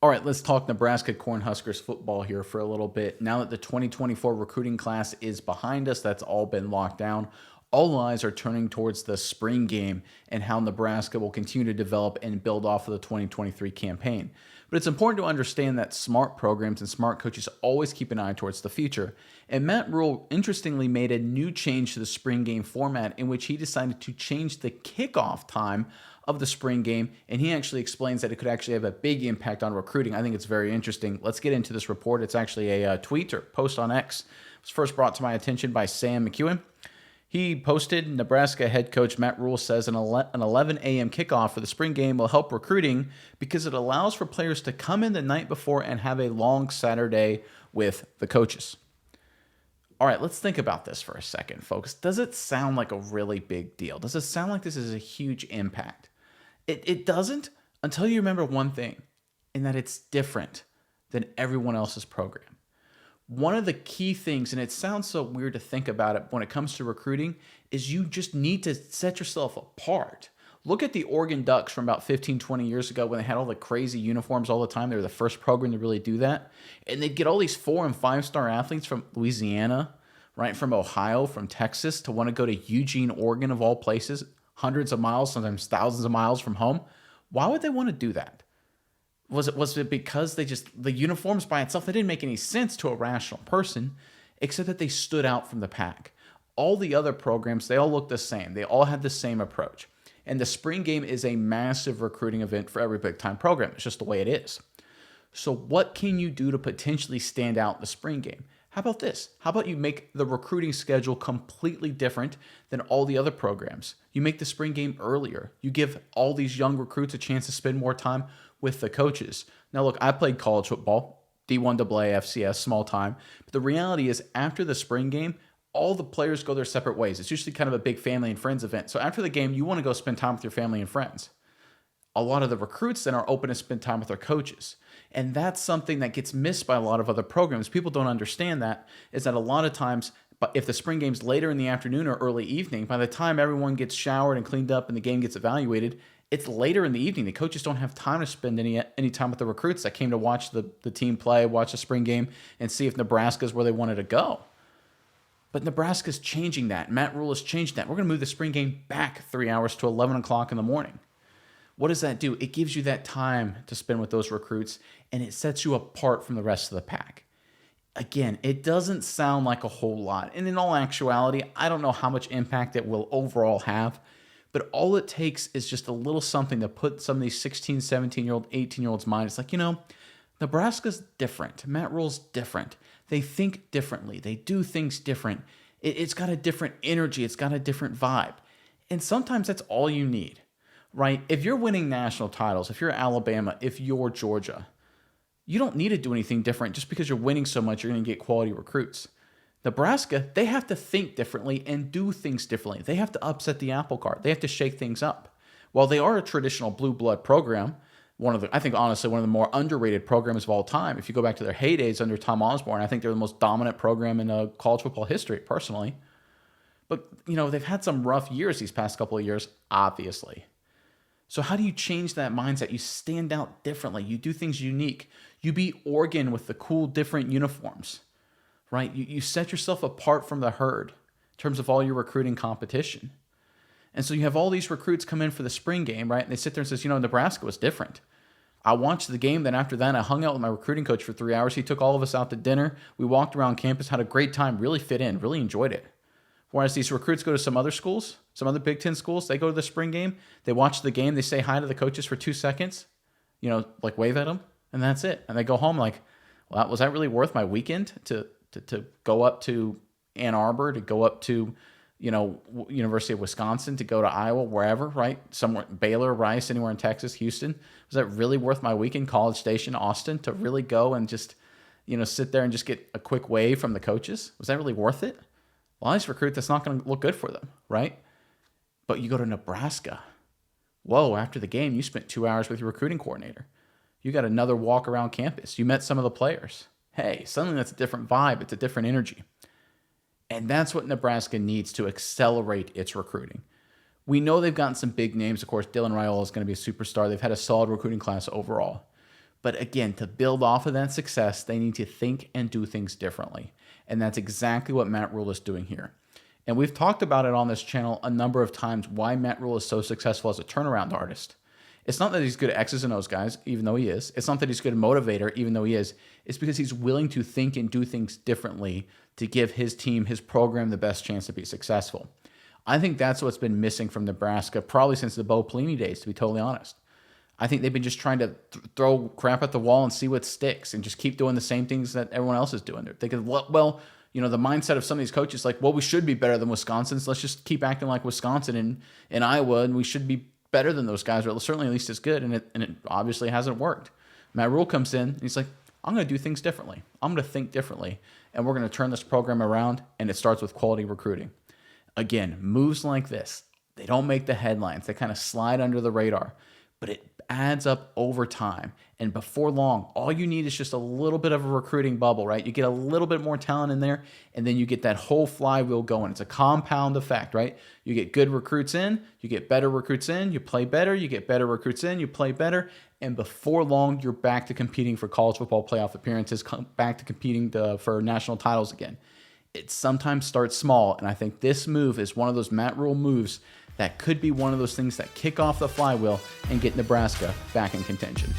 All right, let's talk Nebraska Cornhuskers football here for a little bit. Now that the 2024 recruiting class is behind us, that's all been locked down. All eyes are turning towards the spring game and how Nebraska will continue to develop and build off of the 2023 campaign. But it's important to understand that smart programs and smart coaches always keep an eye towards the future. And Matt Rhule interestingly made a new change to the spring game format in which he decided to change the kickoff time of the spring game, and he actually explains that it could actually have a big impact on recruiting. I think it's very interesting. Let's get into this report. It's actually a tweet or post on X. It was first brought to my attention by Sam McEwen. He posted, Nebraska head coach Matt Rhule says an 11 a.m. kickoff for the spring game will help recruiting because it allows for players to come in the night before and have a long Saturday with the coaches. All right, let's think about this for a second, folks. Does it sound like a really big deal? Does it sound like this is a huge impact? It doesn't until you remember one thing, and that it's different than everyone else's program. One of the key things, and it sounds so weird to think about it when it comes to recruiting, is you just need to set yourself apart. Look at the Oregon Ducks from about 15, 20 years ago when they had all the crazy uniforms all the time. They were the first program to really do that. And they'd get all these 4- and 5-star athletes from Louisiana, right, from Ohio, from Texas, to want to go to Eugene, Oregon, of all places, hundreds of miles, sometimes thousands of miles from home. Why would they want to do that? Was it because the uniforms by itself, they didn't make any sense to a rational person, except that they stood out from the pack. All the other programs, they all looked the same. They all had the same approach. And the spring game is a massive recruiting event for every big-time program. It's just the way it is. So what can you do to potentially stand out in the spring game? How about this? How about you make the recruiting schedule completely different than all the other programs? You make the spring game earlier. You give all these young recruits a chance to spend more time with the coaches. Now, look, I played college football, D1 AA, FCS, small time. But the reality is after the spring game, all the players go their separate ways. It's usually kind of a big family and friends event. So after the game, you want to go spend time with your family and friends. A lot of the recruits then are open to spend time with their coaches. And that's something that gets missed by a lot of other programs. People don't understand that, is that a lot of times, but if the spring game's later in the afternoon or early evening, by the time everyone gets showered and cleaned up and the game gets evaluated, it's later in the evening. The coaches don't have time to spend any time with the recruits that came to watch the team play, watch the spring game, and see if Nebraska's where they wanted to go. But Nebraska's changing that. Matt Rhule has changed that. We're going to move the spring game back 3 hours to 11 o'clock in the morning. What does that do? It gives you that time to spend with those recruits, and it sets you apart from the rest of the pack. Again, it doesn't sound like a whole lot. And in all actuality, I don't know how much impact it will overall have, but all it takes is just a little something to put some of these 16, 17-year-old, 18-year-olds' minds. It's like, Nebraska's different. Matt Rhule's different. They think differently. They do things different. It's got a different energy. It's got a different vibe. And sometimes that's all you need. Right? If you're winning national titles, if you're Alabama, if you're Georgia, you don't need to do anything different just because you're winning so much, you're going to get quality recruits. Nebraska, they have to think differently and do things differently. They have to upset the apple cart. They have to shake things up. While they are a traditional blue blood program, I think honestly, one of the more underrated programs of all time. If you go back to their heydays under Tom Osborne, I think they're the most dominant program in college football history, personally. But, they've had some rough years these past couple of years, obviously. So how do you change that mindset? You stand out differently. You do things unique. You beat Oregon with the cool, different uniforms, right? You set yourself apart from the herd in terms of all your recruiting competition. And so you have all these recruits come in for the spring game, right? And they sit there and says, Nebraska was different. I watched the game. Then after that, I hung out with my recruiting coach for 3 hours. He took all of us out to dinner. We walked around campus, had a great time, really fit in, really enjoyed it. Whereas these recruits go to some other schools, some other Big Ten schools, they go to the spring game, they watch the game, they say hi to the coaches for 2 seconds, like wave at them, and that's it. And they go home like, well, was that really worth my weekend to go up to Ann Arbor, to go up to, University of Wisconsin, to go to Iowa, wherever, right? Somewhere, Baylor, Rice, anywhere in Texas, Houston. Was that really worth my weekend? College Station, Austin, to really go and just, sit there and just get a quick wave from the coaches? Was that really worth it? Well, nice recruit, that's not going to look good for them, right? But you go to Nebraska. Whoa, after the game, you spent 2 hours with your recruiting coordinator. You got another walk around campus. You met some of the players. Hey, suddenly that's a different vibe. It's a different energy. And that's what Nebraska needs to accelerate its recruiting. We know they've gotten some big names. Of course, Dylan Rhule is going to be a superstar. They've had a solid recruiting class overall. But again, to build off of that success, they need to think and do things differently. And that's exactly what Matt Rhule is doing here. And we've talked about it on this channel a number of times, why Matt Rhule is so successful as a turnaround artist. It's not that he's good at X's and O's, guys, even though he is. It's not that he's good at motivator, even though he is. It's because he's willing to think and do things differently to give his team, his program, the best chance to be successful. I think that's what's been missing from Nebraska probably since the Bo Pelini days, to be totally honest. I think they've been just trying to throw crap at the wall and see what sticks and just keep doing the same things that everyone else is doing. They're thinking, well, you know, the mindset of some of these coaches, like, well, we should be better than Wisconsin, so let's just keep acting like Wisconsin and Iowa, and we should be better than those guys, or certainly at least as good, and it obviously hasn't worked. Matt Rhule comes in, and he's like, I'm going to do things differently. I'm going to think differently, and we're going to turn this program around, and it starts with quality recruiting. Again, moves like this, they don't make the headlines. They kind of slide under the radar, but it adds up over time. And before long, all you need is just a little bit of a recruiting bubble, right? You get a little bit more talent in there, and then you get that whole flywheel going. It's a compound effect, right? You get good recruits in, you get better recruits in, you play better, you get better recruits in, you play better, and before long, you're back to competing for college football playoff appearances, back to competing for national titles again. It sometimes starts small, and I think this move is one of those Matt Rhule moves that could be one of those things that kick off the flywheel and get Nebraska back in contention.